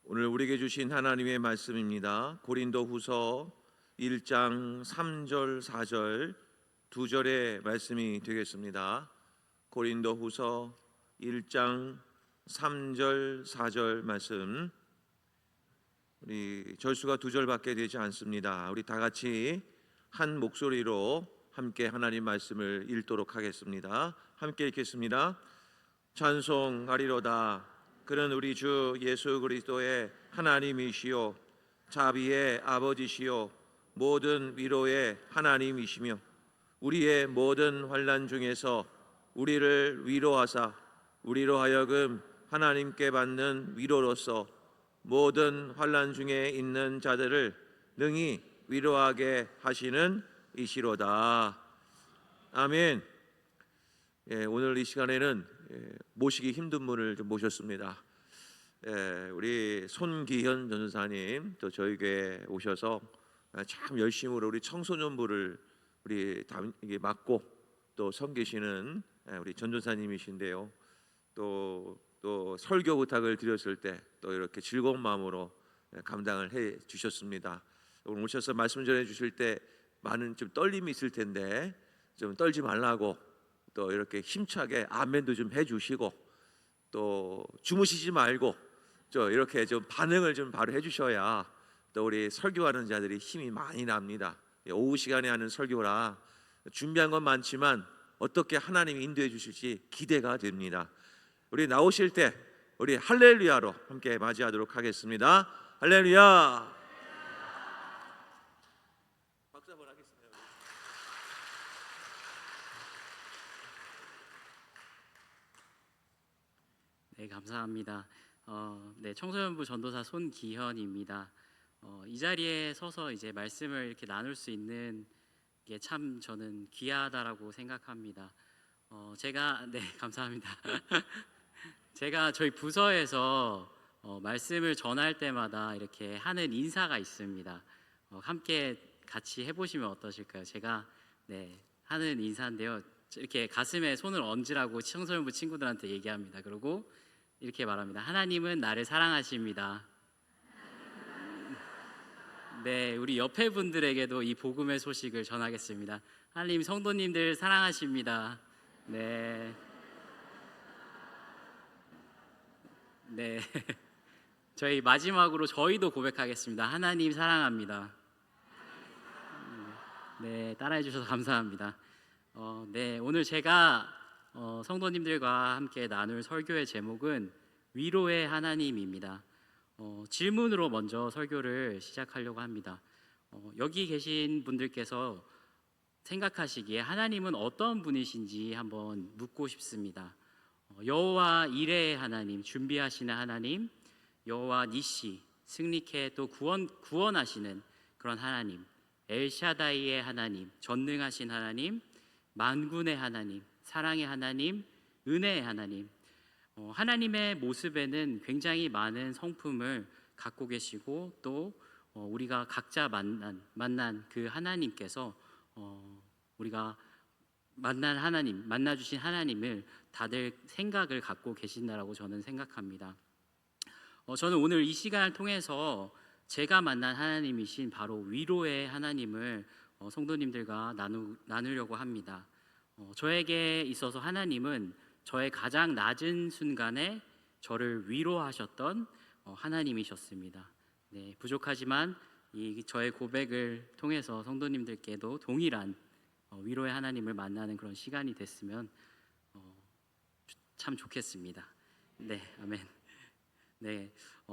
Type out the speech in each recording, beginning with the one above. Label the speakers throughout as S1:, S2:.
S1: 오늘 우리에게 주신 하나님의 말씀입니다. 고린도후서 1장 3절 4절 두 절의 말씀이 되겠습니다. 고린도후서 1장 3절 4절 말씀, 우리 절수가 두 절밖에 되지 않습니다. 우리 다 같이 한 목소리로 함께 하나님 말씀을 읽도록 하겠습니다. 함께 읽겠습니다. 찬송하리로다. 그는 우리 주 예수 그리스도의 하나님이시요 자비의 아버지시요 모든 위로의 하나님이시며 우리의 모든 환난 중에서 우리를 위로하사 우리로 하여금 하나님께 받는 위로로서 모든 환난 중에 있는 자들을 능히 위로하게 하시는 이시로다. 아멘. 오늘 이 시간에는 모시기 힘든 분을 좀 모셨습니다. 우리 손기현 전도사님 또 저희 교회에 오셔서 참 열심으로 우리 청소년부를 우리 맡고 또 섬기시는 우리 전도사님이신데요. 또 설교 부탁을 드렸을 때 또 이렇게 즐거운 마음으로 감당을 해 주셨습니다. 오늘 오셔서 말씀 전해 주실 때 많은 좀 떨림이 있을 텐데 좀 떨지 말라고 또 이렇게 힘차게 아멘도 좀 해주시고 또 주무시지 말고 저 이렇게 좀 반응을 좀 바로 해주셔야 또 우리 설교하는 자들이 힘이 많이 납니다. 오후 시간에 하는 설교라 준비한 건 많지만 어떻게 하나님이 인도해 주실지 기대가 됩니다. 우리 나오실 때 우리 할렐루야로 함께 맞이하도록 하겠습니다. 할렐루야. 박수 한번 하겠습니다.
S2: 네, 감사합니다. 청소년부 전도사 손기현입니다. 이 자리에 서서 이제 말씀을 이렇게 나눌 수 있는 게 참 저는 귀하다라고 생각합니다. 감사합니다. 제가 저희 부서에서 말씀을 전할 때마다 이렇게 하는 인사가 있습니다. 함께 같이 해보시면 어떠실까요? 제가 하는 인사인데요. 이렇게 가슴에 손을 얹으라고 청소년부 친구들한테 얘기합니다. 그리고 이렇게 말합니다. 하나님은 나를 사랑하십니다. 네, 우리 옆에 분들에게도 이 복음의 소식을 전하겠습니다. 하나님 성도님들 사랑하십니다. 네. 저희 마지막으로 저희도 고백하겠습니다. 하나님 사랑합니다. 네, 따라해 주셔서 감사합니다. 오늘 제가 성도님들과 함께 나눌 설교의 제목은 위로의 하나님입니다. 질문으로 먼저 설교를 시작하려고 합니다. 여기 계신 분들께서 생각하시기에 하나님은 어떤 분이신지 한번 묻고 싶습니다. 여호와 이레의 하나님, 준비하시는 하나님, 여호와 니시, 승리케 또 구원하시는 그런 하나님, 엘샤다이의 하나님, 전능하신 하나님, 만군의 하나님, 사랑의 하나님, 은혜의 하나님, 하나님의 모습에는 굉장히 많은 성품을 갖고 계시고 또 우리가 각자 만난 그 하나님께서 우리가 만나주신 하나님을 다들 생각을 갖고 계신다라고 저는 생각합니다. 저는 오늘 이 시간을 통해서 제가 만난 하나님이신 바로 위로의 하나님을 성도님들과 나누려고 합니다. 저에게 있어서 하나님은 저의 가장 낮은 순간에 저를 위로하셨던 하나님이셨습니다. 부족하지만 저의 고백을 통해서 성도님들께도 동일한 위로의 하나님을 만나는 그런 시간이 됐으면 참 좋겠습니다. 아멘.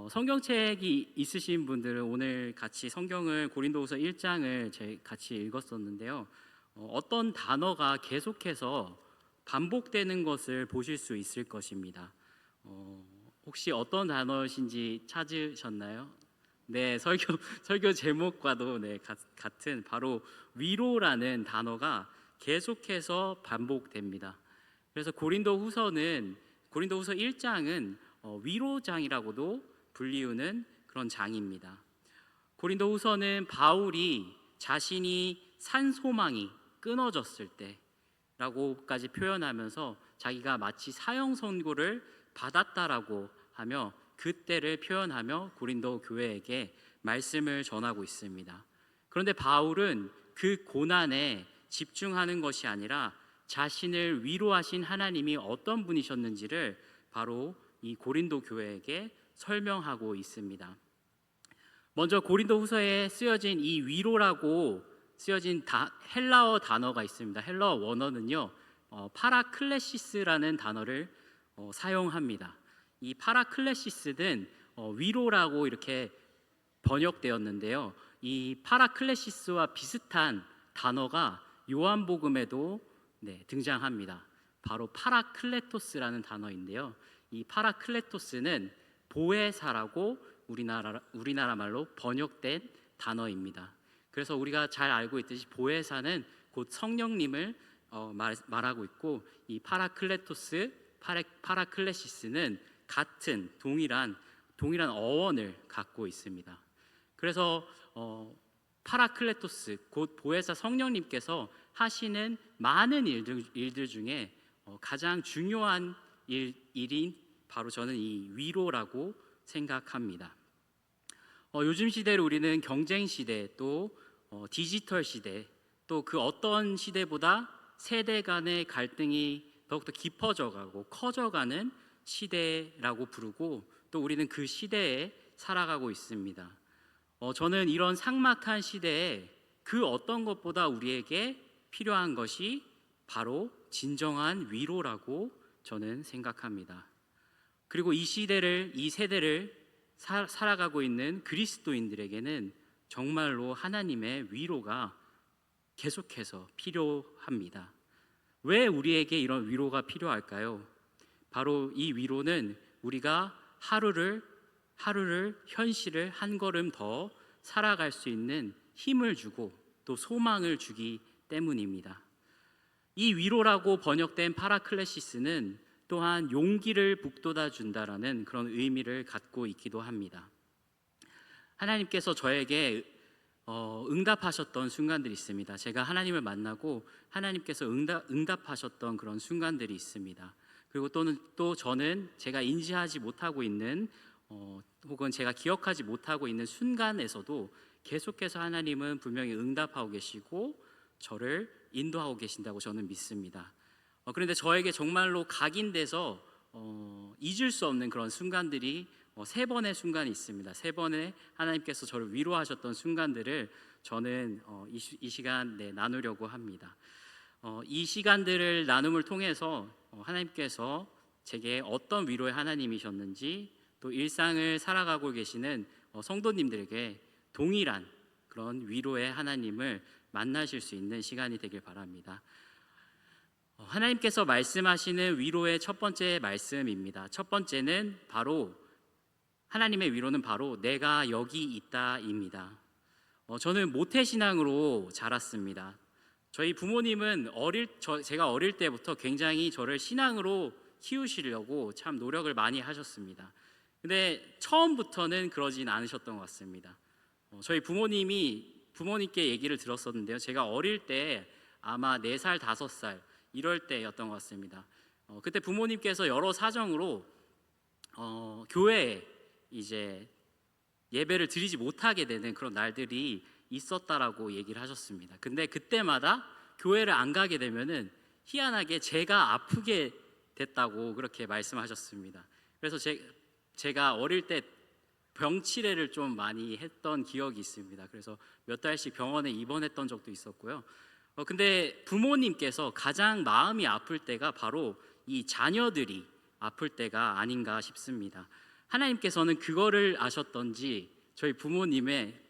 S2: 성경책이 있으신 분들은 오늘 같이 성경을 고린도후서 1장을 같이 읽었었는데요. 어떤 단어가 계속해서 반복되는 것을 보실 수 있을 것입니다. 혹시 어떤 단어신지 찾으셨나요? 설교 제목과도 같은 바로 위로라는 단어가 계속해서 반복됩니다. 그래서 고린도후서 1장은 위로장이라고도 불리우는 그런 장입니다. 고린도후서는 바울이 자신이 산 소망이 끊어졌을 때라고까지 표현하면서 자기가 마치 사형 선고를 받았다라고 하며 그때를 표현하며 고린도 교회에게 말씀을 전하고 있습니다. 그런데 바울은 그 고난에 집중하는 것이 아니라 자신을 위로하신 하나님이 어떤 분이셨는지를 바로 이 고린도 교회에게 설명하고 있습니다. 먼저 고린도 후서에 쓰여진 이 위로라고 쓰여진 헬라어 단어가 있습니다. 헬라어 원어는요, 파라클레시스라는 단어를 사용합니다. 이 파라클레시스는 위로라고 이렇게 번역되었는데요. 이 파라클레시스와 비슷한 단어가 요한복음에도 등장합니다. 바로 파라클레토스라는 단어인데요. 이 파라클레토스는 보혜사라고 우리나라 말로 번역된 단어입니다. 그래서 우리가 잘 알고 있듯이 보혜사는 곧 성령님을 말하고 있고, 이 파라클레시스는 같은 동일한 어원을 갖고 있습니다. 그래서 파라클레토스 곧 보혜사 성령님께서 하시는 많은 일들 중에 가장 중요한 일인 바로 저는 이 위로라고 생각합니다. 요즘 시대를 우리는 경쟁 시대, 또 디지털 시대, 또 그 어떤 시대보다 세대 간의 갈등이 더욱더 깊어져가고 커져가는 시대라고 부르고, 또 우리는 그 시대에 살아가고 있습니다. 저는 이런 삭막한 시대에 그 어떤 것보다 우리에게 필요한 것이 바로 진정한 위로라고 저는 생각합니다. 그리고 이 세대를 살아가고 있는 그리스도인들에게는 정말로 하나님의 위로가 계속해서 필요합니다. 왜 우리에게 이런 위로가 필요할까요? 바로 이 위로는 우리가 하루를 현실을 한 걸음 더 살아갈 수 있는 힘을 주고 또 소망을 주기 때문입니다. 이 위로라고 번역된 파라클레시스는 또한 용기를 북돋아 준다라는 그런 의미를 갖고 있기도 합니다. 하나님께서 저에게 응답하셨던 순간들이 있습니다. 제가 하나님을 만나고 하나님께서 응답하셨던 그런 순간들이 있습니다. 그리고 또 저는 제가 인지하지 못하고 있는 혹은 제가 기억하지 못하고 있는 순간에서도 계속해서 하나님은 분명히 응답하고 계시고 저를 인도하고 계신다고 저는 믿습니다. 그런데 저에게 정말로 각인돼서 잊을 수 없는 그런 순간들이 3번의 순간이 있습니다. 3번의 하나님께서 저를 위로하셨던 순간들을 저는 이 시간 나누려고 합니다. 이 시간들을 나눔을 통해서 하나님께서 제게 어떤 위로의 하나님이셨는지, 또 일상을 살아가고 계시는 성도님들에게 동일한 그런 위로의 하나님을 만나실 수 있는 시간이 되길 바랍니다. 하나님께서 말씀하시는 위로의 첫 번째 말씀입니다. 첫 번째는 바로 하나님의 위로는 바로 내가 여기 있다입니다. 저는 모태신앙으로 자랐습니다. 저희 부모님은 제가 어릴 때부터 굉장히 저를 신앙으로 키우시려고 참 노력을 많이 하셨습니다. 근데 처음부터는 그러진 않으셨던 것 같습니다. 저희 부모님께 얘기를 들었었는데요. 제가 어릴 때 아마 4살, 5살 이럴 때였던 것 같습니다. 그때 부모님께서 여러 사정으로 교회에 이제 예배를 드리지 못하게 되는 그런 날들이 있었다라고 얘기를 하셨습니다. 근데 그때마다 교회를 안 가게 되면은 희한하게 제가 아프게 됐다고 그렇게 말씀하셨습니다. 그래서 제가 어릴 때 병치레를 좀 많이 했던 기억이 있습니다. 그래서 몇 달씩 병원에 입원했던 적도 있었고요. 근데 부모님께서 가장 마음이 아플 때가 바로 이 자녀들이 아플 때가 아닌가 싶습니다. 하나님께서는 그거를 아셨던지 저희 부모님의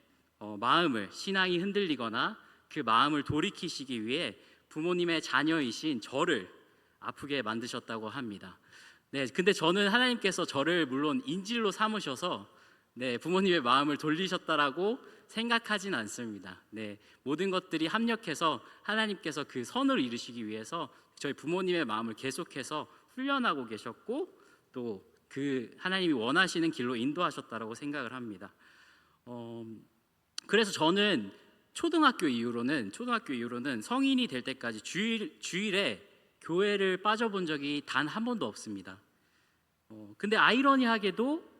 S2: 마음을, 신앙이 흔들리거나 그 마음을 돌이키시기 위해 부모님의 자녀이신 저를 아프게 만드셨다고 합니다. 근데 저는 하나님께서 저를 물론 인질로 삼으셔서 부모님의 마음을 돌리셨다라고 생각하진 않습니다. 모든 것들이 합력해서 하나님께서 그 선을 이루시기 위해서 저희 부모님의 마음을 계속해서 훈련하고 계셨고, 또 그 하나님이 원하시는 길로 인도하셨다라고 생각을 합니다. 그래서 저는 초등학교 이후로는 성인이 될 때까지 주일에 교회를 빠져본 적이 단 한 번도 없습니다. 근데 아이러니하게도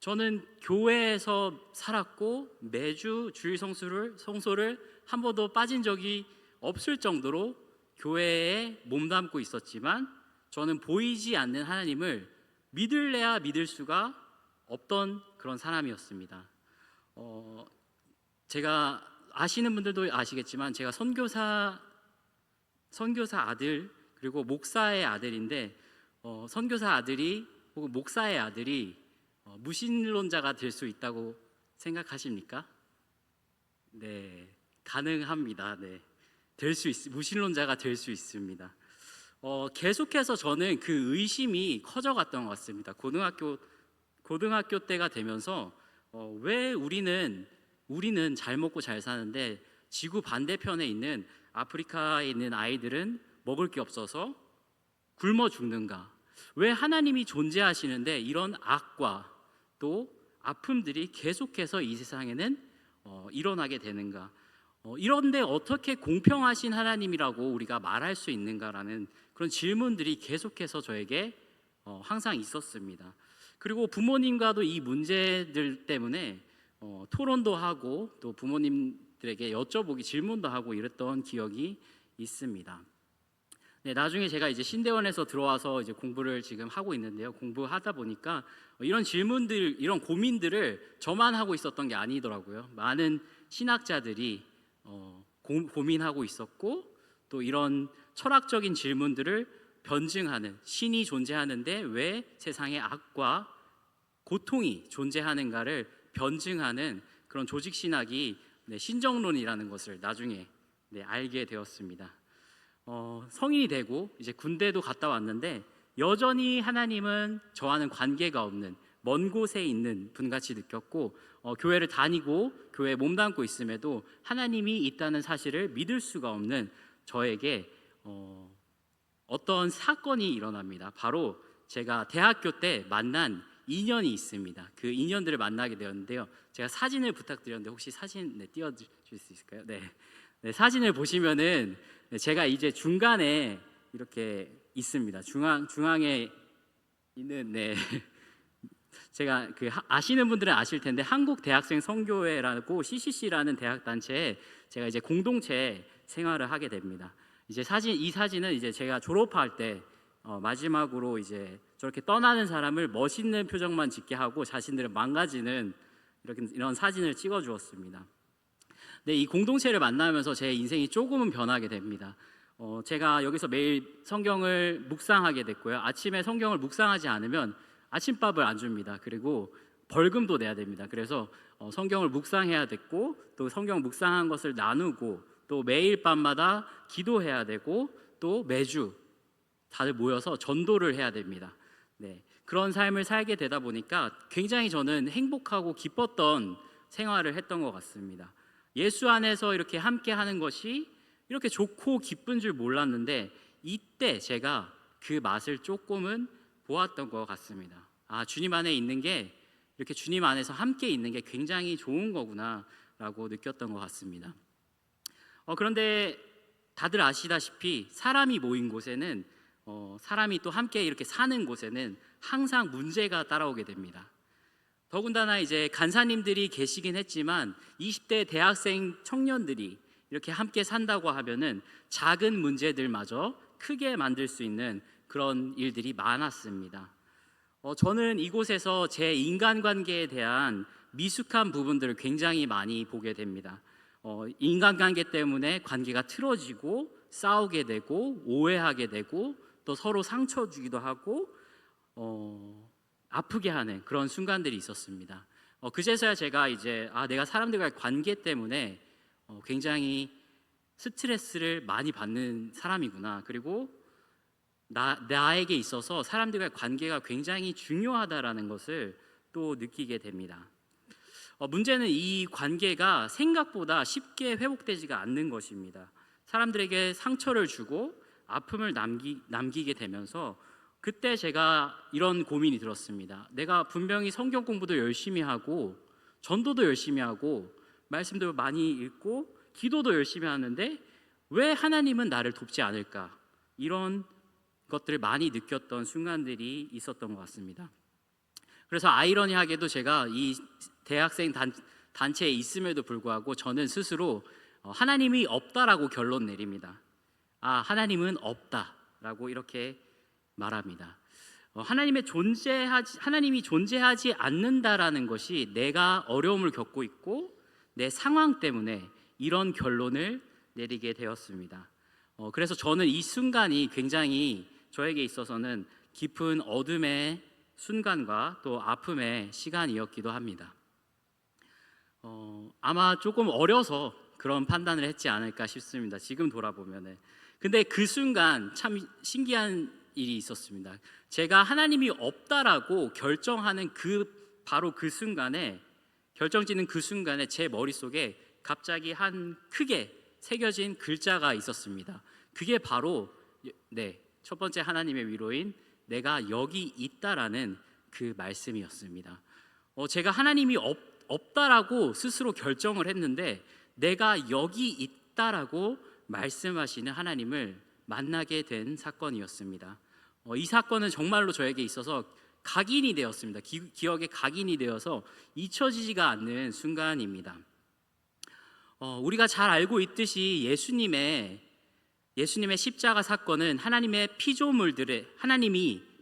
S2: 저는 교회에서 살았고 매주 주일 성소를 한 번도 빠진 적이 없을 정도로 교회에 몸담고 있었지만 저는 보이지 않는 하나님을 믿을래야 믿을 수가 없던 그런 사람이었습니다. 제가 아시는 분들도 아시겠지만 제가 선교사 아들 그리고 목사의 아들인데 선교사 아들이 혹은 목사의 아들이 무신론자가 될 수 있다고 생각하십니까? 네, 가능합니다. 네, 무신론자가 될 수 있습니다. 계속해서 저는 그 의심이 커져갔던 것 같습니다. 고등학교 때가 되면서 왜 우리는 잘 먹고 잘 사는데 지구 반대편에 있는 아프리카에 있는 아이들은 먹을 게 없어서 굶어 죽는가? 왜 하나님이 존재하시는데 이런 악과 또 아픔들이 계속해서 이 세상에는 일어나게 되는가? 이런데 어떻게 공평하신 하나님이라고 우리가 말할 수 있는가라는 그런 질문들이 계속해서 저에게 항상 있었습니다. 그리고 부모님과도 이 문제들 때문에 토론도 하고 또 부모님들에게 여쭤보기 질문도 하고 이랬던 기억이 있습니다. 네, 나중에 제가 이제 신대원에서 들어와서 이제 공부를 지금 하고 있는데요. 공부하다 보니까 이런 질문들, 이런 고민들을 저만 하고 있었던 게 아니더라고요. 많은 신학자들이 고민하고 있었고 또 이런 철학적인 질문들을 변증하는 신이 존재하는데 왜 세상에 악과 고통이 존재하는가를 변증하는 그런 조직 신학이 신정론이라는 것을 나중에 알게 되었습니다. 성인이 되고 이제 군대도 갔다 왔는데 여전히 하나님은 저와는 관계가 없는 먼 곳에 있는 분같이 느꼈고 교회를 다니고 교회에 몸담고 있음에도 하나님이 있다는 사실을 믿을 수가 없는 저에게 어떤 사건이 일어납니다. 바로 제가 대학교 때 만난 인연이 있습니다. 그 인연들을 만나게 되었는데요. 제가 사진을 부탁드렸는데 혹시 사진 띄워줄 수 있을까요? 네, 사진을 보시면은 제가 이제 중간에 이렇게 있습니다. 중앙에 있는 제가 아시는 분들은 아실 텐데 한국 대학생 선교회라고 CCC라는 대학 단체에 제가 이제 공동체 생활을 하게 됩니다. 이제 이 사진은 이제 제가 졸업할 때 마지막으로 이제 저렇게 떠나는 사람을 멋있는 표정만 짓게 하고 자신들을 망가지는 이런 사진을 찍어 주었습니다. 네, 이 공동체를 만나면서 제 인생이 조금은 변하게 됩니다. 제가 여기서 매일 성경을 묵상하게 됐고요. 아침에 성경을 묵상하지 않으면 아침밥을 안 줍니다. 그리고 벌금도 내야 됩니다. 그래서 성경을 묵상해야 됐고 또 성경 묵상한 것을 나누고 또 매일 밤마다 기도해야 되고 또 매주 다들 모여서 전도를 해야 됩니다. 네, 그런 삶을 살게 되다 보니까 굉장히 저는 행복하고 기뻤던 생활을 했던 것 같습니다. 예수 안에서 이렇게 함께 하는 것이 이렇게 좋고 기쁜 줄 몰랐는데 이때 제가 그 맛을 조금은 보았던 것 같습니다. 주님 안에 있는 게 이렇게 주님 안에서 함께 있는 게 굉장히 좋은 거구나라고 느꼈던 것 같습니다. 그런데 다들 아시다시피 사람이 모인 곳에는 사람이 또 함께 이렇게 사는 곳에는 항상 문제가 따라오게 됩니다. 더군다나 이제 간사님들이 계시긴 했지만 20대 대학생 청년들이 이렇게 함께 산다고 하면은 작은 문제들마저 크게 만들 수 있는 그런 일들이 많았습니다. 저는 이곳에서 제 인간관계에 대한 미숙한 부분들을 굉장히 많이 보게 됩니다. 인간관계 때문에 관계가 틀어지고 싸우게 되고 오해하게 되고 또 서로 상처 주기도 하고 아프게 하는 그런 순간들이 있었습니다. 그제서야 제가 이제 내가 사람들과의 관계 때문에 굉장히 스트레스를 많이 받는 사람이구나. 그리고 나에게 있어서 사람들과의 관계가 굉장히 중요하다라는 것을 또 느끼게 됩니다. 문제는 이 관계가 생각보다 쉽게 회복되지가 않는 것입니다. 사람들에게 상처를 주고 아픔을 남기게 되면서 그때 제가 이런 고민이 들었습니다. 내가 분명히 성경 공부도 열심히 하고 전도도 열심히 하고 말씀도 많이 읽고 기도도 열심히 하는데 왜 하나님은 나를 돕지 않을까? 이런 것들을 많이 느꼈던 순간들이 있었던 것 같습니다. 그래서 아이러니하게도 제가 이 대학생 단체에 있음에도 불구하고 저는 스스로 하나님이 없다라고 결론 내립니다. 하나님은 없다라고 이렇게 말합니다. 하나님이 존재하지 않는다라는 것이 내가 어려움을 겪고 있고 내 상황 때문에 이런 결론을 내리게 되었습니다. 그래서 저는 이 순간이 굉장히 저에게 있어서는 깊은 어둠의 순간과 또 아픔의 시간이었기도 합니다. 아마 조금 어려서 그런 판단을 했지 않을까 싶습니다. 지금 돌아보면은. 근데 그 순간 참 신기한 일이 있었습니다. 제가 하나님이 없다라고 결정하는 바로 그 순간에, 결정짓는 그 순간에 제 머릿속에 갑자기 한 크게 새겨진 글자가 있었습니다. 그게 바로 첫 번째 하나님의 위로인 내가 여기 있다라는 그 말씀이었습니다. 제가 하나님이 없다라고 스스로 결정을 했는데 내가 여기 있다라고 말씀하시는 하나님을 만나게 된 사건이었습니다. 이 사건은 정말로 저에게 있어서 각인이 되었습니다. 기억에 각인이 되어서 잊혀지지가 않는 순간입니다. 우리가 잘 알고 있듯이 예수님의 십자가 사건은 하나님이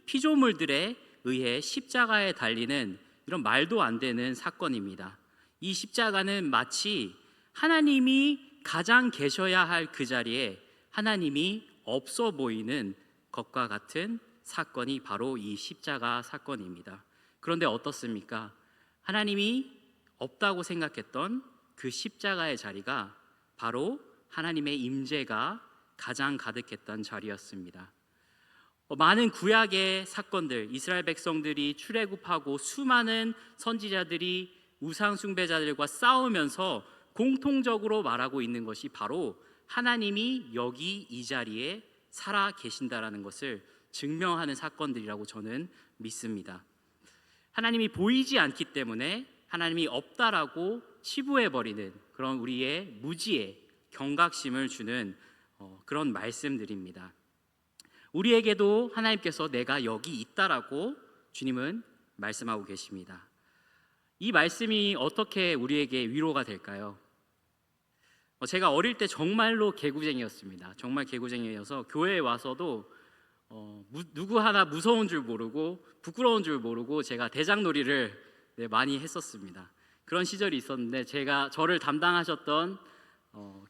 S2: 피조물들에 의해 십자가에 달리는 이런 말도 안 되는 사건입니다. 이 십자가는 마치 하나님이 가장 계셔야 할 그 자리에 하나님이 없어 보이는 것과 같은 사건이 바로 이 십자가 사건입니다. 그런데 어떻습니까? 하나님이 없다고 생각했던 그 십자가의 자리가 바로 하나님의 임재가 가장 가득했던 자리였습니다. 많은 구약의 사건들, 이스라엘 백성들이 출애굽하고 수많은 선지자들이 우상 숭배자들과 싸우면서 공통적으로 말하고 있는 것이 바로 하나님이 여기 이 자리에 살아 계신다라는 것을 증명하는 사건들이라고 저는 믿습니다. 하나님이 보이지 않기 때문에 하나님이 없다라고 치부해버리는 그런 우리의 무지에 경각심을 주는 그런 말씀들입니다. 우리에게도 하나님께서 내가 여기 있다라고 주님은 말씀하고 계십니다. 이 말씀이 어떻게 우리에게 위로가 될까요? 제가 어릴 때 정말로 개구쟁이였습니다. 정말 개구쟁이여서 교회에 와서도 누구 하나 무서운 줄 모르고 부끄러운 줄 모르고 제가 대장놀이를 많이 했었습니다. 그런 시절이 있었는데 저를 담당하셨던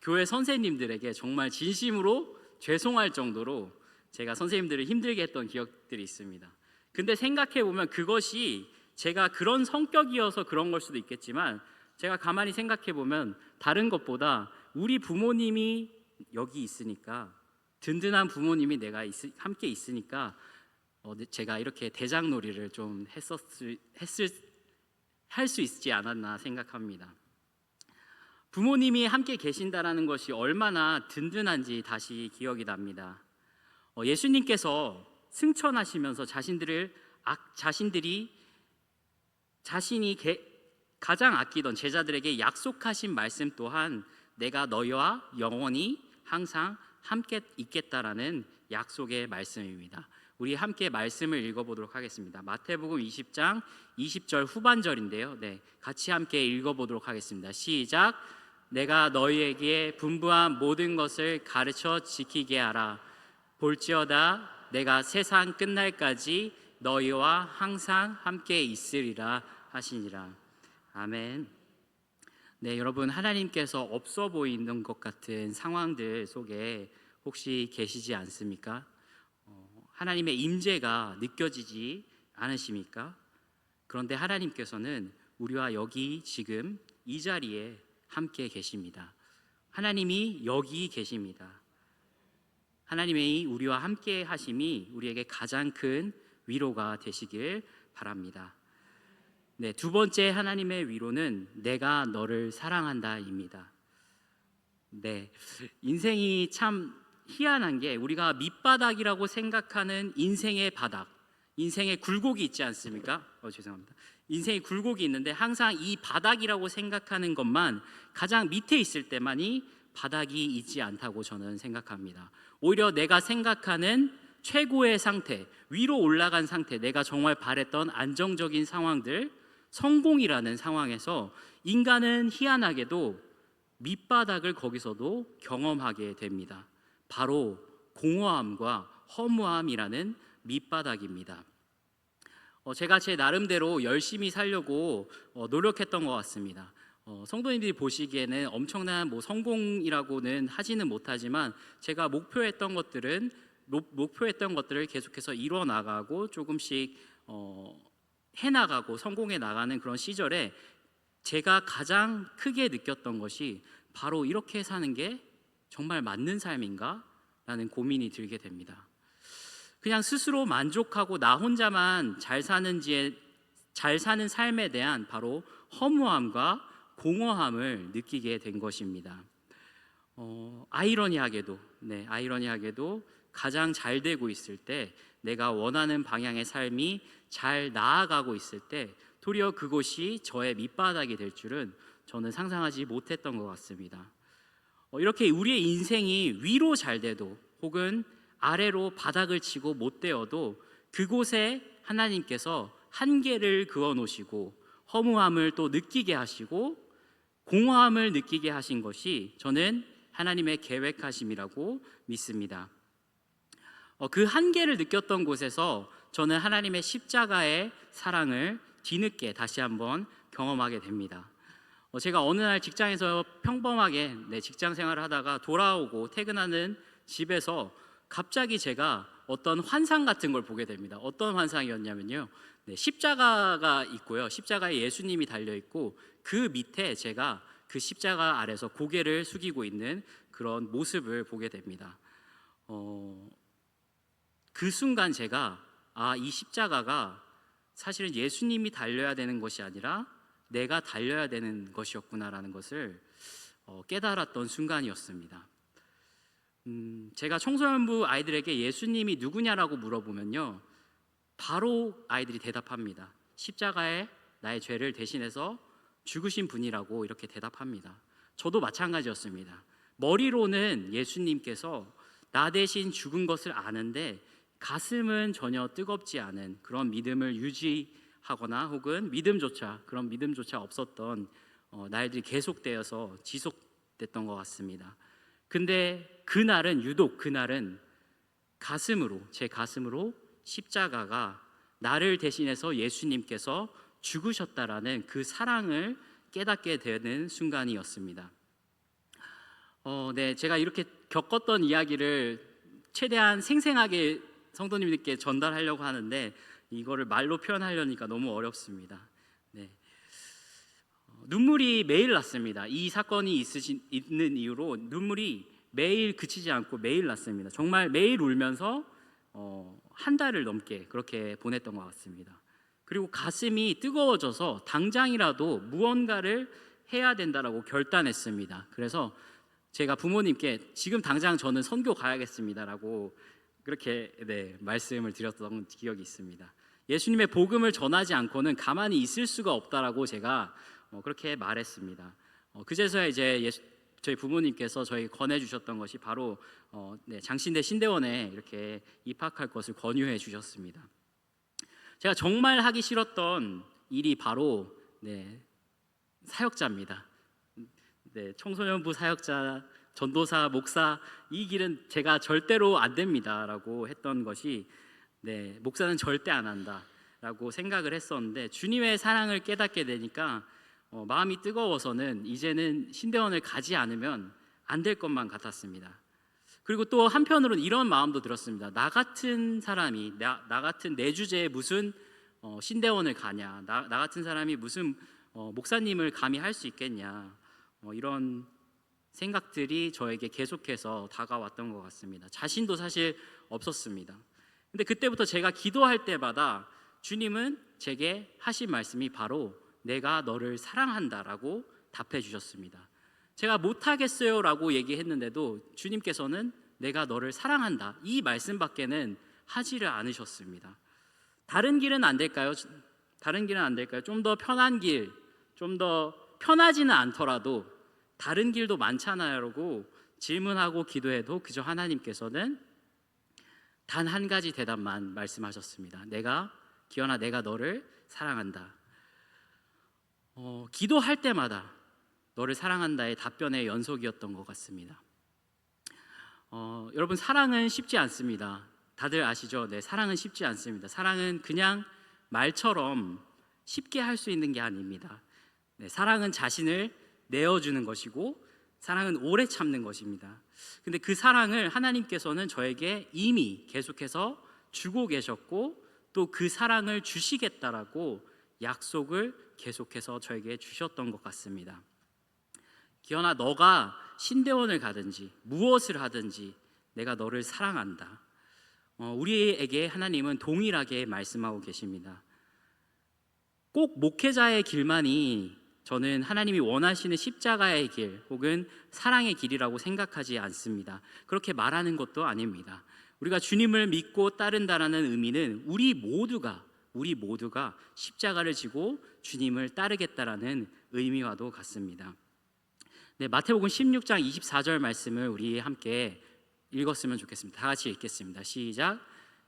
S2: 교회 선생님들에게 정말 진심으로 죄송할 정도로 제가 선생님들을 힘들게 했던 기억들이 있습니다. 근데 생각해 보면 그것이 제가 그런 성격이어서 그런 걸 수도 있겠지만 제가 가만히 생각해 보면 다른 것보다 우리 부모님이 여기 있으니까, 든든한 부모님이 함께 있으니까 제가 이렇게 대장놀이를 좀 할 수 있지 않았나 생각합니다. 부모님이 함께 계신다라는 것이 얼마나 든든한지 다시 기억이 납니다. 예수님께서 승천하시면서 자신이 가장 아끼던 제자들에게 약속하신 말씀 또한 내가 너희와 영원히 항상 함께 있겠다라는 약속의 말씀입니다. 우리 함께 말씀을 읽어보도록 하겠습니다. 마태복음 20장 20절 후반절인데요. 같이 함께 읽어보도록 하겠습니다. 시작. 내가 너희에게 분부한 모든 것을 가르쳐 지키게 하라. 볼지어다 내가 세상 끝날까지 너희와 항상 함께 있으리라 하시니라. 아멘. 여러분, 하나님께서 없어 보이는 것 같은 상황들 속에 혹시 계시지 않습니까? 하나님의 임재가 느껴지지 않으십니까? 그런데 하나님께서는 우리와 여기 지금 이 자리에 함께 계십니다. 하나님이 여기 계십니다. 하나님의 우리와 함께 하심이 우리에게 가장 큰 위로가 되시길 바랍니다. 두 번째 하나님의 위로는 내가 너를 사랑한다입니다. 인생이 참 희한한 게 우리가 밑바닥이라고 생각하는 인생의 바닥, 인생의 굴곡이 있지 않습니까? 죄송합니다. 인생의 굴곡이 있는데 항상 이 바닥이라고 생각하는 것만 가장 밑에 있을 때만이 바닥이 있지 않다고 저는 생각합니다. 오히려 내가 생각하는 최고의 상태, 위로 올라간 상태, 내가 정말 바랬던 안정적인 상황들, 성공이라는 상황에서 인간은 희한하게도 밑바닥을 거기서도 경험하게 됩니다. 바로 공허함과 허무함이라는 밑바닥입니다. 제가 제 나름대로 열심히 살려고 노력했던 것 같습니다. 성도님들이 보시기에는 엄청난 성공이라고는 하지는 못하지만 제가 목표했던 것들을 계속해서 이뤄 나가고 조금씩 해나가고 성공해 나가는 그런 시절에 제가 가장 크게 느꼈던 것이 바로 이렇게 사는 게 정말 맞는 삶인가? 라는 고민이 들게 됩니다. 그냥 스스로 만족하고 나 혼자만 잘 사는 삶에 대한 바로 허무함과 공허함을 느끼게 된 것입니다. 아이러니하게도 가장 잘 되고 있을 때, 내가 원하는 방향의 삶이 잘 나아가고 있을 때 도리어 그곳이 저의 밑바닥이 될 줄은 저는 상상하지 못했던 것 같습니다. 이렇게 우리의 인생이 위로 잘 돼도 혹은 아래로 바닥을 치고 못 되어도 그곳에 하나님께서 한계를 그어 놓으시고 허무함을 또 느끼게 하시고 공허함을 느끼게 하신 것이 저는 하나님의 계획하심이라고 믿습니다. 그 한계를 느꼈던 곳에서 저는 하나님의 십자가의 사랑을 뒤늦게 다시 한번 경험하게 됩니다. 제가 어느 날 직장에서 평범하게 직장 생활을 하다가 돌아오고 퇴근하는 집에서 갑자기 제가 어떤 환상 같은 걸 보게 됩니다. 어떤 환상이었냐면요, 십자가가 있고요, 십자가에 예수님이 달려 있고 그 밑에 제가 그 십자가 아래서 고개를 숙이고 있는 그런 모습을 보게 됩니다. 그 순간 제가 이 십자가가 사실은 예수님이 달려야 되는 것이 아니라 내가 달려야 되는 것이었구나라는 것을 깨달았던 순간이었습니다. 제가 청소년부 아이들에게 예수님이 누구냐라고 물어보면요, 바로 아이들이 대답합니다. 십자가에 나의 죄를 대신해서 죽으신 분이라고 이렇게 대답합니다. 저도 마찬가지였습니다. 머리로는 예수님께서 나 대신 죽은 것을 아는데 가슴은 전혀 뜨겁지 않은 그런 믿음을 유지하거나 혹은 그런 믿음조차 없었던 날들이 계속되어서 지속됐던 것 같습니다. 근데 유독 그날은 제 가슴으로 십자가가 나를 대신해서 예수님께서 죽으셨다라는 그 사랑을 깨닫게 되는 순간이었습니다. 제가 이렇게 겪었던 이야기를 최대한 생생하게 성도님들께 전달하려고 하는데 이거를 말로 표현하려니까 너무 어렵습니다. 눈물이 매일 났습니다. 이 사건이 있는 이후로 눈물이 매일 그치지 않고 매일 났습니다. 정말 매일 울면서 한 달을 넘게 그렇게 보냈던 것 같습니다. 그리고 가슴이 뜨거워져서 당장이라도 무언가를 해야 된다라고 결단했습니다. 그래서 제가 부모님께 지금 당장 저는 선교 가야겠습니다라고 그렇게 말씀을 드렸던 기억이 있습니다. 예수님의 복음을 전하지 않고는 가만히 있을 수가 없다라고 제가 그렇게 말했습니다. 그제서야 이제 저희 부모님께서 저희 권해주셨던 것이 바로 장신대 신대원에 이렇게 입학할 것을 권유해 주셨습니다. 제가 정말 하기 싫었던 일이 바로 사역자입니다. 청소년부 사역자, 전도사, 목사, 이 길은 제가 절대로 안 됩니다라고 했던 것이 목사는 절대 안 한다라고 생각을 했었는데 주님의 사랑을 깨닫게 되니까 마음이 뜨거워서는 이제는 신대원을 가지 않으면 안 될 것만 같았습니다. 그리고 또 한편으로는 이런 마음도 들었습니다. 나 같은 사람이 나 같은 내주제에 무슨 신대원을 가냐, 나 같은 사람이 무슨 목사님을 감히 할 수 있겠냐, 이런 생각들이 저에게 계속해서 다가왔던 것 같습니다. 자신도 사실 없었습니다. 근데 그때부터 제가 기도할 때마다 주님은 제게 하신 말씀이 바로 내가 너를 사랑한다라고 답해 주셨습니다. 제가 못하겠어요 라고 얘기했는데도 주님께서는 내가 너를 사랑한다, 이 말씀밖에는 하지를 않으셨습니다. 다른 길은 안 될까요? 좀 더 편한 길, 좀 더 편하지는 않더라도 다른 길도 많잖아요 라고 질문하고 기도해도 그저 하나님께서는 단 한 가지 대답만 말씀하셨습니다. 기현아, 내가 너를 사랑한다. 기도할 때마다 너를 사랑한다의 답변의 연속이었던 것 같습니다. 여러분, 사랑은 쉽지 않습니다. 다들 아시죠? 네, 사랑은 쉽지 않습니다. 사랑은 그냥 말처럼 쉽게 할 수 있는 게 아닙니다. 네, 사랑은 자신을 내어주는 것이고, 사랑은 오래 참는 것입니다. 근데 그 사랑을 하나님께서는 저에게 이미 계속해서 주고 계셨고, 또 그 사랑을 주시겠다라고 약속을 계속해서 저에게 주셨던 것 같습니다. 기현아, 너가 신대원을 가든지 무엇을 하든지 내가 너를 사랑한다. 우리에게 하나님은 동일하게 말씀하고 계십니다. 꼭 목회자의 길만이 저는 하나님이 원하시는 십자가의 길 혹은 사랑의 길이라고 생각하지 않습니다. 그렇게 말하는 것도 아닙니다. 우리가 주님을 믿고 따른다라는 의미는 우리 모두가 십자가를 지고 주님을 따르겠다라는 의미와도 같습니다. 네, 마태복음 16장 24절 말씀을 우리 함께 읽었으면 좋겠습니다. 다 같이 읽겠습니다. 시작.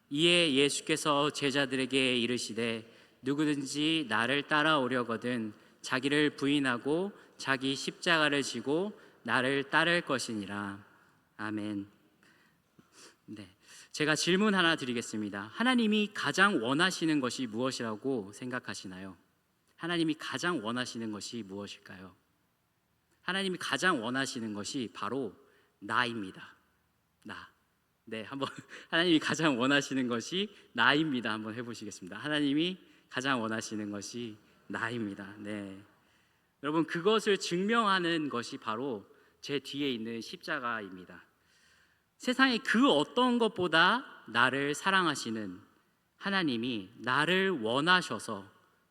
S2: 이에 예수께서 제자들에게 이르시되 누구든지 나를 따라오려거든 자기를 부인하고 자기 십자가를 지고 나를 따를 것이니라. 아멘. 네, 제가 질문 하나 드리겠습니다. 하나님이 가장 원하시는 것이 무엇이라고 생각하시나요? 하나님이 가장 원하시는 것이 무엇일까요? 하나님이 가장 원하시는 것이 바로 나입니다. 나. 네, 한번 하나님이 가장 원하시는 것이 나입니다. 한번 해보시겠습니다. 하나님이 가장 원하시는 것이 나입니다. 네, 여러분, 그것을 증명하는 것이 바로 제 뒤에 있는 십자가입니다. 세상의 그 어떤 것보다 나를 사랑하시는 하나님이 나를 원하셔서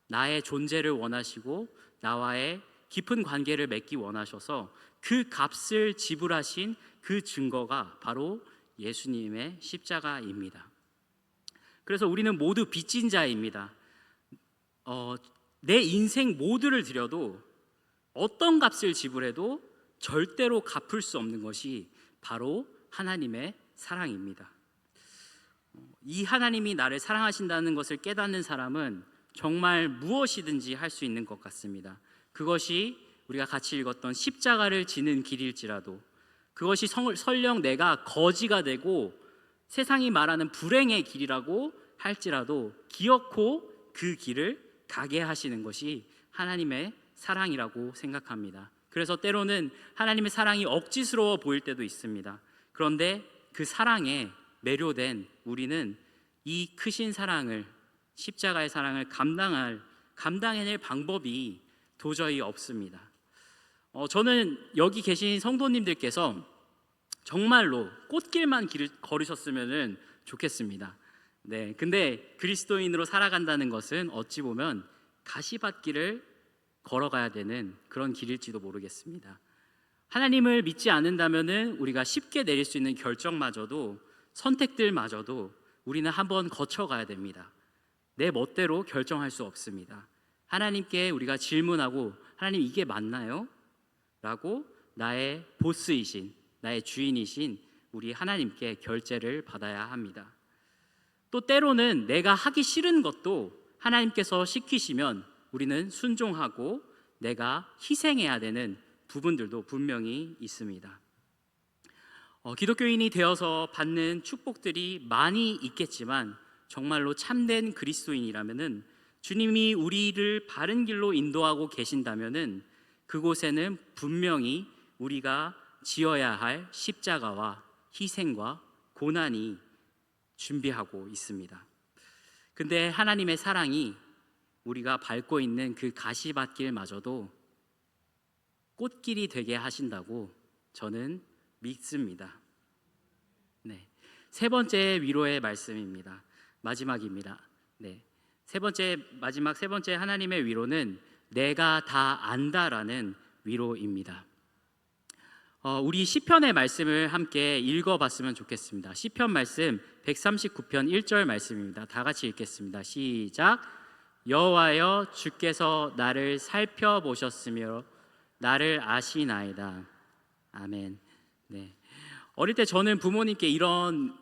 S2: 나의 존재를 원하시고 나와의 깊은 관계를 맺기 원하셔서 그 값을 지불하신 그 증거가 바로 예수님의 십자가입니다. 그래서 우리는 모두 빚진 자입니다. 내 인생 모두를 드려도 어떤 값을 지불해도 절대로 갚을 수 없는 것이 바로 하나님의 사랑입니다. 이 하나님이 나를 사랑하신다는 것을 깨닫는 사람은 정말 무엇이든지 할 수 있는 것 같습니다. 그것이 우리가 같이 읽었던 십자가를 지는 길일지라도, 그것이 설령 내가 거지가 되고 세상이 말하는 불행의 길이라고 할지라도 기어코 그 길을 가게 하시는 것이 하나님의 사랑이라고 생각합니다. 그래서 때로는 하나님의 사랑이 억지스러워 보일 때도 있습니다. 그런데 그 사랑에 매료된 우리는 이 크신 사랑을, 십자가의 사랑을 감당해낼 방법이 도저히 없습니다. 저는 여기 계신 성도님들께서 정말로 꽃길만 걸으셨으면 좋겠습니다. 네, 근데 그리스도인으로 살아간다는 것은 어찌 보면 가시밭길을 걸어가야 되는 그런 길일지도 모르겠습니다. 하나님을 믿지 않는다면은 우리가 쉽게 내릴 수 있는 결정마저도, 선택들마저도 우리는 한번 거쳐가야 됩니다. 내 멋대로 결정할 수 없습니다. 하나님께 우리가 질문하고, 하나님 이게 맞나요? 라고 나의 보스이신, 나의 주인이신 우리 하나님께 결제를 받아야 합니다. 또 때로는 내가 하기 싫은 것도 하나님께서 시키시면 우리는 순종하고 내가 희생해야 되는 부분들도 분명히 있습니다. 기독교인이 되어서 받는 축복들이 많이 있겠지만 정말로 참된 그리스도인이라면은, 주님이 우리를 바른 길로 인도하고 계신다면은 그곳에는 분명히 우리가 지어야 할 십자가와 희생과 고난이 준비하고 있습니다. 근데 하나님의 사랑이 우리가 밟고 있는 그 가시밭길마저도 꽃길이 되게 하신다고 저는 믿습니다. 네, 세 번째 위로의 말씀입니다. 마지막입니다. 네, 세 번째 하나님의 위로는 내가 다 안다라는 위로입니다. 우리 시편의 말씀을 함께 읽어봤으면 좋겠습니다. 시편 말씀 139편 1절 말씀입니다. 다 같이 읽겠습니다. 시작. 여호와여, 주께서 나를 살펴보셨으며 나를 아시나이다. 아멘. 네, 어릴 때 저는 부모님께 이런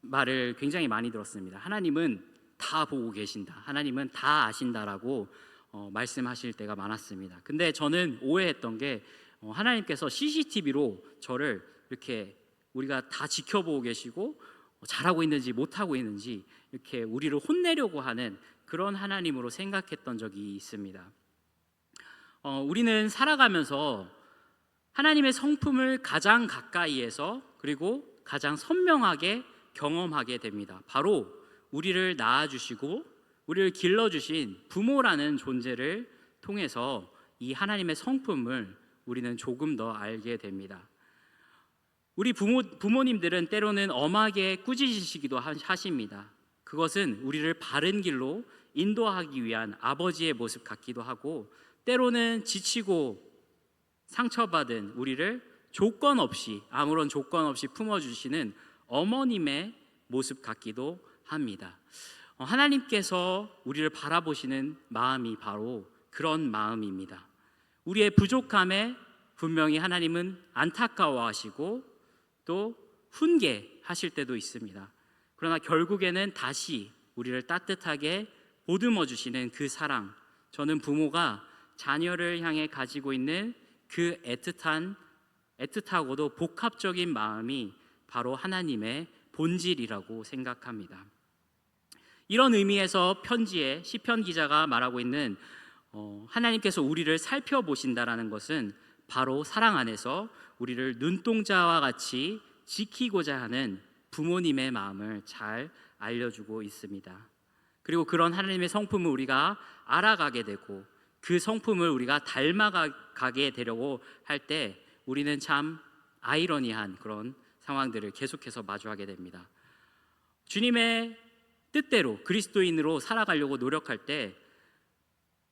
S2: 말을 굉장히 많이 들었습니다. 하나님은 다 보고 계신다, 하나님은 다 아신다라고 말씀하실 때가 많았습니다. 근데 저는 오해했던 게 하나님께서 CCTV로 저를 이렇게 우리가 다 지켜보고 계시고 잘하고 있는지 못하고 있는지 이렇게 우리를 혼내려고 하는 그런 하나님으로 생각했던 적이 있습니다. 우리는 살아가면서 하나님의 성품을 가장 가까이에서 그리고 가장 선명하게 경험하게 됩니다. 바로 우리를 낳아주시고 우리를 길러주신 부모라는 존재를 통해서 이 하나님의 성품을 우리는 조금 더 알게 됩니다. 우리 부모님들은 때로는 엄하게 꾸짖으시기도 하십니다. 그것은 우리를 바른 길로 인도하기 위한 아버지의 모습 같기도 하고, 때로는 지치고 상처받은 우리를 아무런 조건 없이 품어주시는 어머님의 모습 같기도 합니다. 하나님께서 우리를 바라보시는 마음이 바로 그런 마음입니다. 우리의 부족함에 분명히 하나님은 안타까워하시고 또 훈계하실 때도 있습니다. 그러나 결국에는 다시 우리를 따뜻하게 보듬어 주시는 그 사랑, 저는 부모가 자녀를 향해 가지고 있는 그 애틋하고도 복합적인 마음이 바로 하나님의 본질이라고 생각합니다. 이런 의미에서 편지에 시편 기자가 말하고 있는 하나님께서 우리를 살펴보신다라는 것은 바로 사랑 안에서 우리를 눈동자와 같이 지키고자 하는 부모님의 마음을 잘 알려주고 있습니다. 그리고 그런 하나님의 성품을 우리가 알아가게 되고 그 성품을 우리가 닮아가게 되려고 할 때 우리는 참 아이러니한 그런 상황들을 계속해서 마주하게 됩니다. 주님의 뜻대로 그리스도인으로 살아가려고 노력할 때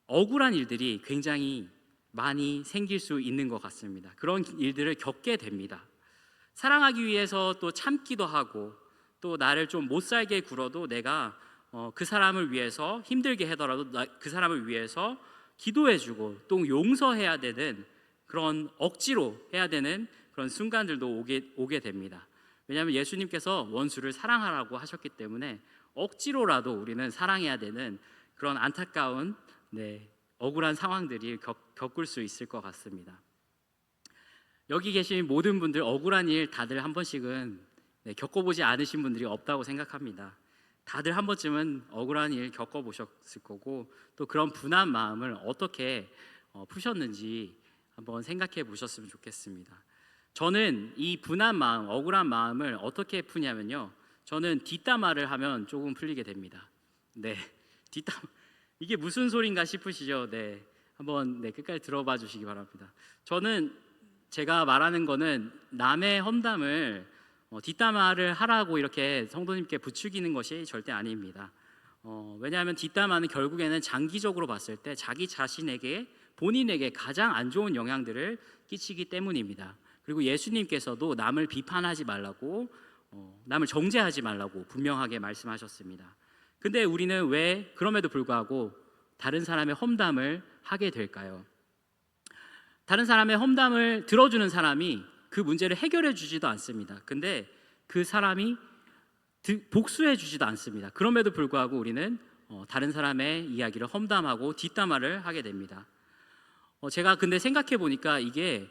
S2: 억울한 일들이 굉장히 많이 생길 수 있는 것 같습니다. 그런 일들을 겪게 됩니다. 사랑하기 위해서 또 참기도 하고 또 나를 좀 못 살게 굴어도 내가 그 사람을 위해서 힘들게 하더라도 그 사람을 위해서 기도해주고 또 용서해야 되는 그런 억지로 해야 되는 그런 순간들도 오게 됩니다. 왜냐하면 예수님께서 원수를 사랑하라고 하셨기 때문에 억지로라도 우리는 사랑해야 되는 그런 안타까운 억울한 상황들이 겪을 수 있을 것 같습니다. 여기 계신 모든 분들 억울한 일 다들 한 번씩은 겪어보지 않으신 분들이 없다고 생각합니다. 다들 한 번쯤은 억울한 일 겪어보셨을 거고 또 그런 분한 마음을 어떻게 푸셨는지 한번 생각해 보셨으면 좋겠습니다. 저는 이 분한 마음, 억울한 마음을 어떻게 푸냐면요, 저는 뒷담화를 하면 조금 풀리게 됩니다. 이게 무슨 소린가 싶으시죠? 한번 끝까지 들어봐 주시기 바랍니다. 저는 제가 말하는 거는 남의 험담을 뒷담화를 하라고 이렇게 성도님께 부추기는 것이 절대 아닙니다. 왜냐하면 뒷담화는 결국에는 장기적으로 봤을 때 자기 자신에게 본인에게 가장 안 좋은 영향들을 끼치기 때문입니다. 그리고 예수님께서도 남을 비판하지 말라고 남을 정죄하지 말라고 분명하게 말씀하셨습니다. 근데 우리는 왜 그럼에도 불구하고 다른 사람의 험담을 하게 될까요? 다른 사람의 험담을 들어주는 사람이 그 문제를 해결해 주지도 않습니다. 근데 그 사람이 복수해 주지도 않습니다. 그럼에도 불구하고 우리는 다른 사람의 이야기를 험담하고 뒷담화를 하게 됩니다. 제가 근데 생각해 보니까 이게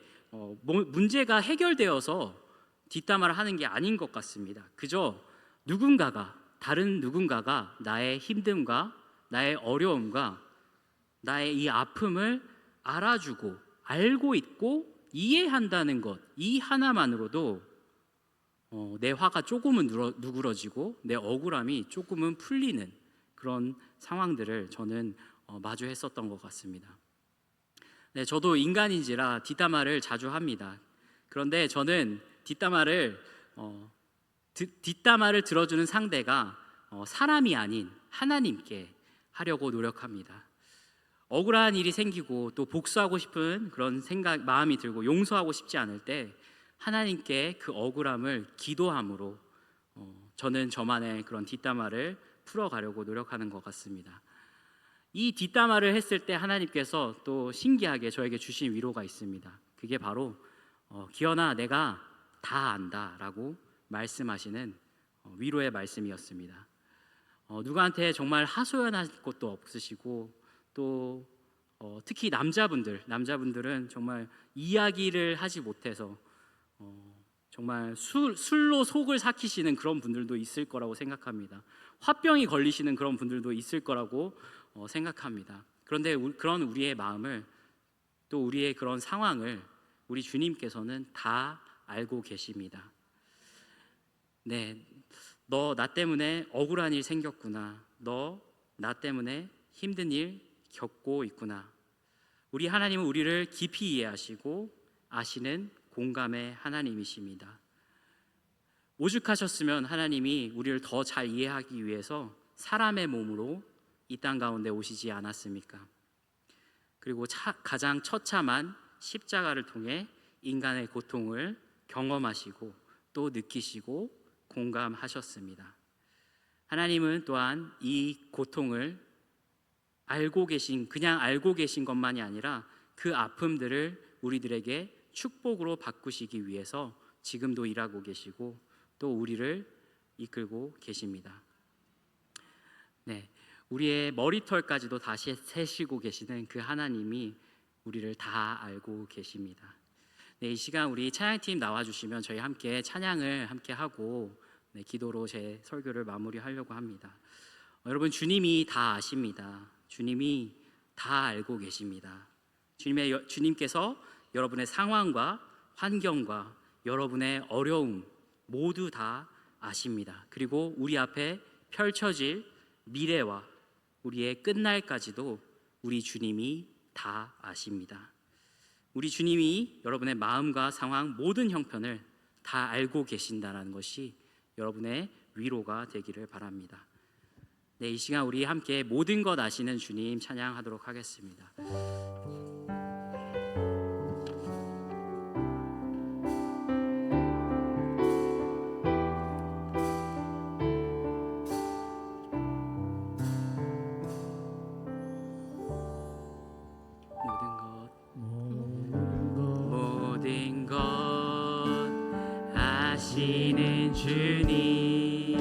S2: 문제가 해결되어서 뒷담화를 하는 게 아닌 것 같습니다. 그저 다른 누군가가 나의 힘듦과 나의 어려움과 나의 이 아픔을 알아주고 알고 있고 이해한다는 것, 이 하나만으로도 내 화가 조금은 누그러지고 내 억울함이 조금은 풀리는 그런 상황들을 저는 마주했었던 것 같습니다. 저도 인간인지라 뒷담화를 자주 합니다. 그런데 저는 뒷담화를 들어주는 상대가 사람이 아닌 하나님께 하려고 노력합니다. 억울한 일이 생기고 또 복수하고 싶은 그런 마음이 들고 용서하고 싶지 않을 때 하나님께 그 억울함을 기도함으로 저는 저만의 그런 뒷담화를 풀어가려고 노력하는 것 같습니다. 이 뒷담화를 했을 때 하나님께서 또 신기하게 저에게 주신 위로가 있습니다. 그게 바로 기현아, 내가 다 안다 라고 말씀하시는 위로의 말씀이었습니다. 누구한테 정말 하소연할 것도 없으시고 또 특히 남자분들은 정말 이야기를 하지 못해서 정말 술로 속을 삭히시는 그런 분들도 있을 거라고 생각합니다. 화병이 걸리시는 그런 분들도 있을 거라고 생각합니다. 그런데 그런 우리의 마음을 또 우리의 그런 상황을 우리 주님께서는 다 알고 계십니다. 네, 너 나 때문에 억울한 일 생겼구나. 너 나 때문에 힘든 일 겪고 있구나. 우리 하나님은 우리를 깊이 이해하시고 아시는 공감의 하나님이십니다. 오죽하셨으면 하나님이 우리를 더 잘 이해하기 위해서 사람의 몸으로 이 땅 가운데 오시지 않았습니까? 그리고 가장 처참한 십자가를 통해 인간의 고통을 경험하시고 또 느끼시고 공감하셨습니다. 하나님은 또한 이 고통을 그냥 알고 계신 것만이 아니라 그 아픔들을 우리들에게 축복으로 바꾸시기 위해서 지금도 일하고 계시고 또 우리를 이끌고 계십니다. 네, 우리의 머리털까지도 다시 세시고 계시는 그 하나님이 우리를 다 알고 계십니다. 네, 이 시간 우리 찬양팀 나와주시면 저희 함께 찬양을 함께 하고 기도로 제 설교를 마무리하려고 합니다. 여러분, 주님이 다 아십니다. 주님이 다 알고 계십니다. 주님께서 여러분의 상황과 환경과 여러분의 어려움 모두 다 아십니다. 그리고 우리 앞에 펼쳐질 미래와 우리의 끝날까지도 우리 주님이 다 아십니다. 우리 주님이 여러분의 마음과 상황 모든 형편을 다 알고 계신다는 것이 여러분의 위로가 되기를 바랍니다. 네, 이 시간 우리 함께 모든 것 아시는 주님 찬양하도록 하겠습니다. 모든 것 아시는 주님,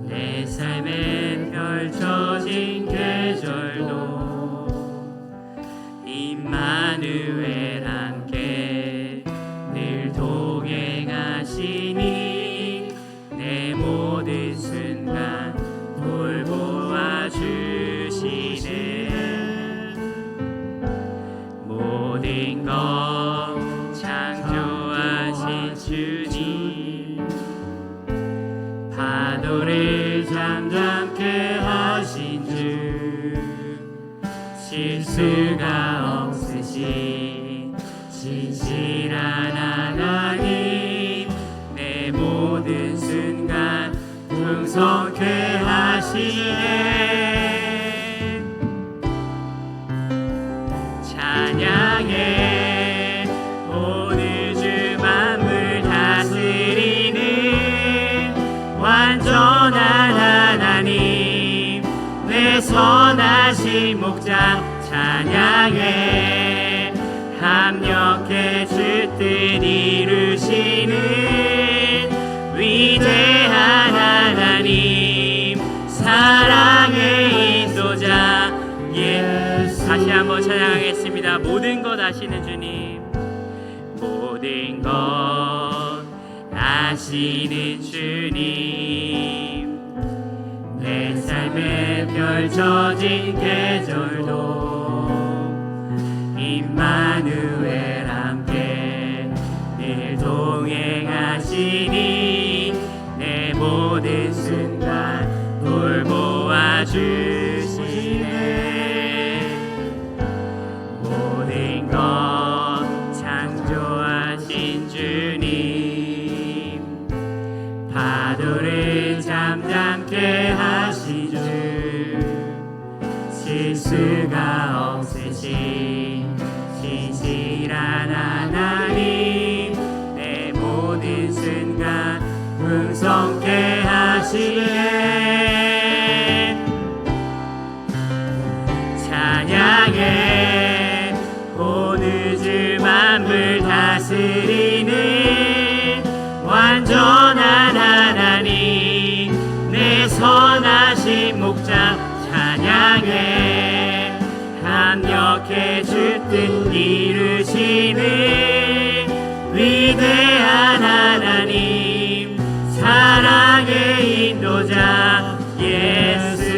S2: 내 삶에 펼쳐진 계절도 임마누엘 함께 늘 동행하시니 내 모든 순간 돌보아 주시네. 모든 것 창조하신 주님, 파도를 잠잠케 하신 주, 실수가 없으신 신실한 하나님, 내 모든 순간 풍성케 하시네. 찬양해 오늘 주 만물 다스리는 완전한 하나님, 내 선하신 목자. 찬양해 합력해 주 뜻 이루시는 위대한 하나님, 사랑의 인도자 예수. 다시 한번 찬양하겠습니다. 모든 것 아시는 주님, 모든 것 아시는 주님, 내 삶에 펼쳐진 계절도 임마누엘 함께 늘 동행하시니 내 모든 순간 돌보아 주시네. 모든 것 창조하신 주님, 파도를 잠잠케 하시주, 실수가 없으신 신실한 하나님, 내 모든 순간 풍성케 하시네. 찬양해 오늘 주 만물 다스리는 완전한 하나님, 완벽해 줄 듯 이루시는 위대한 하나님, 사랑의 인도자 예수.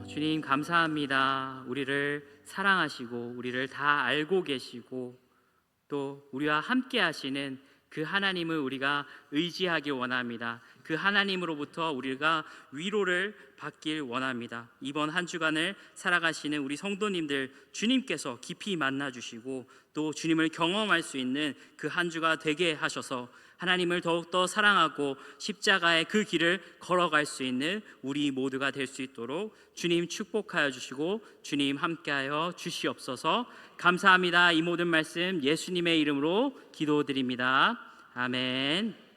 S2: 주님 감사합니다. 우리를 사랑하시고 우리를 다 알고 계시고 또 우리와 함께 하시는 그 하나님을 우리가 의지하기 원합니다. 그 하나님으로부터 우리가 위로를 받길 원합니다. 이번 한 주간을 살아가시는 우리 성도님들 주님께서 깊이 만나주시고 또 주님을 경험할 수 있는 그 한 주가 되게 하셔서 하나님을 더욱더 사랑하고 십자가의 그 길을 걸어갈 수 있는 우리 모두가 될 수 있도록 주님 축복하여 주시고 주님 함께하여 주시옵소서. 감사합니다. 이 모든 말씀 예수님의 이름으로 기도드립니다. 아멘.